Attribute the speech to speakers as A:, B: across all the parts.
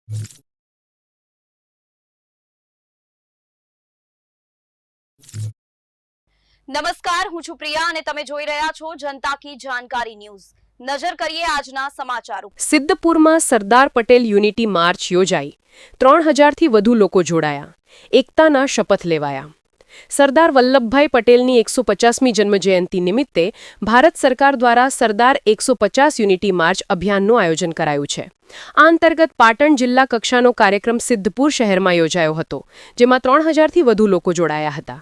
A: નમસ્કાર, હું છું પ્રિયા અને તમે જોઈ રહ્યા છો જનતા કી જાણકારી ન્યૂઝ। નજર કરીએ આજના સમાચારો।
B: સિદ્ધપુરમાં સરદાર પટેલ યુનિટી માર્ચ યોજાઈ। 3000થી વધુ લોકો જોડાયા। એકતાના શપથ લેવાયા। સરદાર વલ્લભભાઈ પટેલની 150મી જન્મજયંતિ નિમિત્તે ભારત સરકાર દ્વારા સરદાર 150 યુનિટી માર્ચ અભિયાનનું આયોજન કરાયું છે। આ અંતર્ગત પાટણ જિલ્લા કક્ષાનો કાર્યક્રમ સિદ્ધપુર શહેરમાં યોજાયો હતો, જેમાં 3000થી વધુ લોકો જોડાયા હતા।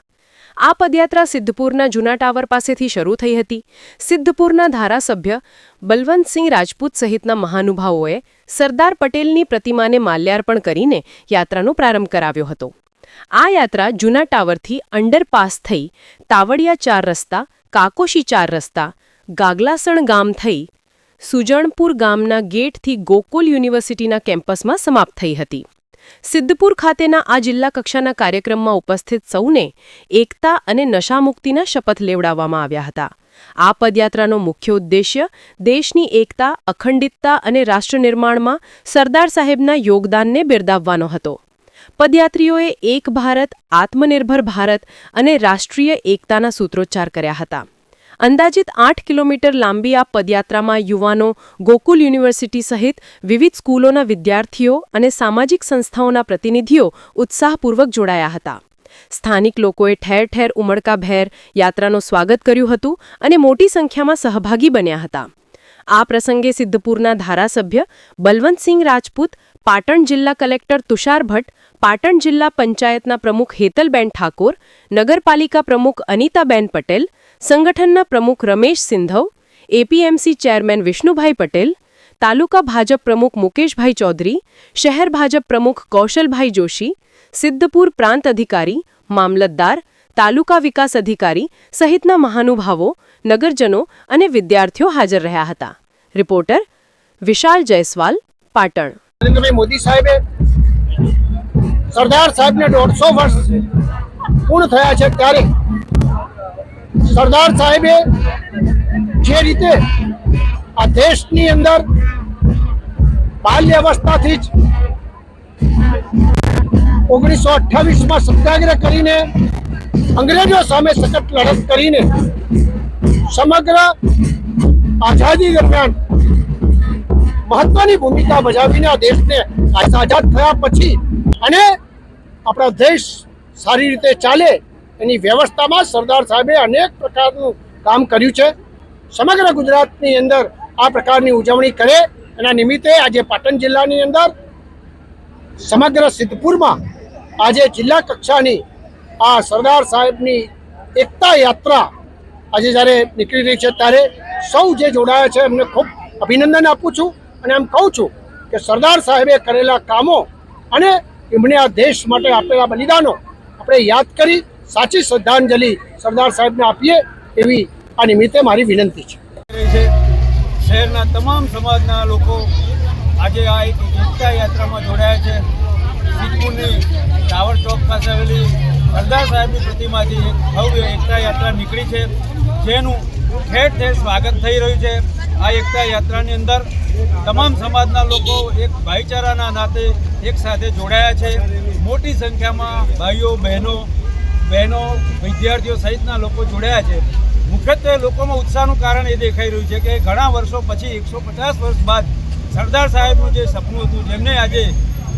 B: આ પદયાત્રા સિદ્ધપુરના જૂના ટાવર પાસેથી શરૂ થઈ હતી। સિદ્ધપુરના ધારાસભ્ય બલવંતસિંહ રાજપૂત સહિતના મહાનુભાવોએ સરદાર પટેલની પ્રતિમાને માલ્યાર્પણ કરીને યાત્રાનો પ્રારંભ કરાવ્યો હતો। આ યાત્રા જૂના ટાવરથી અંડરપાસ થઈ તાવડિયા 4 રસ્તા, કાકોશી 4 રસ્તા, ગાગલાસણ ગામ થઈ સુજણપુર ગામના ગેટથી ગોકુલ યુનિવર્સિટીના કેમ્પસમાં સમાપ્ત થઈ હતી। સિદ્ધપુર ખાતેના આ જિલ્લા કક્ષાના કાર્યક્રમમાં ઉપસ્થિત સૌને એકતા અને નશામુક્તિના શપથ લેવડાવવામાં આવ્યા હતા। આ પદયાત્રાનો મુખ્ય ઉદ્દેશ્ય દેશની એકતા, અખંડિતતા અને રાષ્ટ્ર નિર્માણમાં સરદાર સાહેબના યોગદાનને બિરદાવવાનો હતો। પદયાત્રીઓએ એક ભારત, આત્મનિર્ભર ભારત અને રાષ્ટ્રીય એકતાના સૂત્રોચ્ચાર કર્યા હતા। અંદાજિત 8 કિલોમીટર લાંબી આ પદયાત્રામાં યુવાનો, ગોકુલ યુનિવર્સિટી સહિત વિવિધ સ્કૂલોના વિદ્યાર્થીઓ અને સામાજિક સંસ્થાઓના પ્રતિનિધિઓ ઉત્સાહપૂર્વક જોડાયા હતા। સ્થાનિક લોકોએ ઠેર ઠેર ઉમળકાભેર યાત્રાનું સ્વાગત કર્યું હતું અને મોટી સંખ્યામાં સહભાગી બન્યા હતા। આ પ્રસંગે સિદ્ધપુરના ધારાસભ્ય બલવંતસિંહ રાજપૂત, પાટણ જિલ્લા કલેક્ટર તુષાર ભટ્ટ, પાટણ જિલ્લા પંચાયતના પ્રમુખ હેતલબેન ઠાકોર, નગરપાલિકા પ્રમુખ અનિતાબેન પટેલ, સંગઠનના પ્રમુખ રમેશ સિંધવ, એપીએમસી ચેરમેન વિષ્ણુભાઈ પટેલ, તાલુકા ભાજપ પ્રમુખ મુકેશભાઈ ચૌધરી, શહેર ભાજપ પ્રમુખ કૌશલભાઈ જોશી, સિદ્ધપુર પ્રાંત અધિકારી, મામલતદાર, તાલુકા વિકાસ અધિકારી સહિતના મહાનુભાવો, નગરજનો અને વિદ્યાર્થીઓ હાજર રહ્યા હતા। રિપોર્ટર વિશાલ જયસ્વાલ, પાટણ।
C: નરેન્દ્રભાઈ મોદી સાહેબે સરદાર સાહેબને 150 વર્ષ પૂર્ણ થયા છે, ત્યારે સરદાર સાહેબે જે રીતે આ દેશની અંદર બાલ્ય અવસ્થાથી જ 1928માં સત્યાગ્રહ કરીને અંગ્રેજો સામે સખત લડત કરીને સમગ્ર આઝાદી દરમિયાન મહત્વની ભૂમિકા ભજાવીને આ દેશને આઝાદ થયા પછી અને આપણા દેશ સારી રીતે ચાલે એની વ્યવસ્થામાં સરદાર સાહેબે અનેક પ્રકારનું કામ કર્યું છે। સમગ્ર ગુજરાતની અંદર આ પ્રકારની ઉજવણી કરે એના નિમિત્તે આજે પાટણ જિલ્લાની અંદર સમગ્ર સિદ્ધપુરમાં આજે જિલ્લા કક્ષાની આ સરદાર સાહેબની એકતા યાત્રા આજે જ્યારે નીકળી રહી છે, ત્યારે સૌ જે જોડાયા છે એમને ખૂબ અભિનંદન આપું છું અને એમ કહું છું કે સરદાર સાહેબે કરેલા કામો અને એમણે આ દેશ માટે આપેલા બલિદાનો આપણે યાદ કરી સાચી શ્રદ્ધાંજલિ સરદાર સાહેબને આપીએ એવી આ નિમિત્તે મારી વિનંતી છે।
D: શહેરના તમામ સમાજના લોકો આજે આ એક એકતા યાત્રામાં જોડાયા છે। સિદ્ધપુરની ટાવર ચોક પાસે આવેલી સરદાર સાહેબની પ્રતિમાથી એક ભવ્ય એકતા યાત્રા નીકળી છે, જેનું ઠેર ઠેર સ્વાગત થઈ રહ્યું છે। આ એકતા યાત્રાની અંદર તમામ સમાજના લોકો એક ભાઈચારાના નાતે એક સાથે જોડાયા છે। મોટી સંખ્યામાં ભાઈઓ, બહેનો, વિદ્યાર્થીઓ સહિતના લોકો જોડાયા છે। મુખ્યત્વે લોકોમાં ઉત્સાહનું કારણ એ દેખાઈ રહ્યું છે કે ઘણા વર્ષો પછી 150 વર્ષ બાદ સરદાર સાહેબનું જે સપનું હતું, જેમને આજે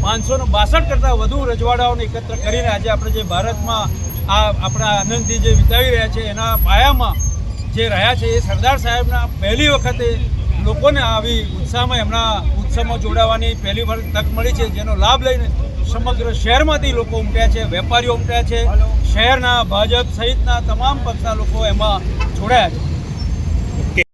D: 562 કરતાં વધુ રજવાડાઓને એકત્ર કરીને આજે આપણે જે ભારતમાં આપણા આનંદથી જે વિતાવી રહ્યા છે, એના પાયામાં જે રહ્યા છે એ સરદાર સાહેબના પહેલી વખતે લોકોને આવી ઉત્સાહમાં એમના ઉત્સવમાં જોડાવાની પહેલી વાર તક મળી છે, જેનો લાભ લઈને સમગ્ર શહેરમાંથી લોકો ઉમટ્યા છે, વેપારીઓ ઉમટ્યા છે, શહેરના ભાજપ સહિતના તમામ પક્ષના લોકો એમાં જોડાયા છે।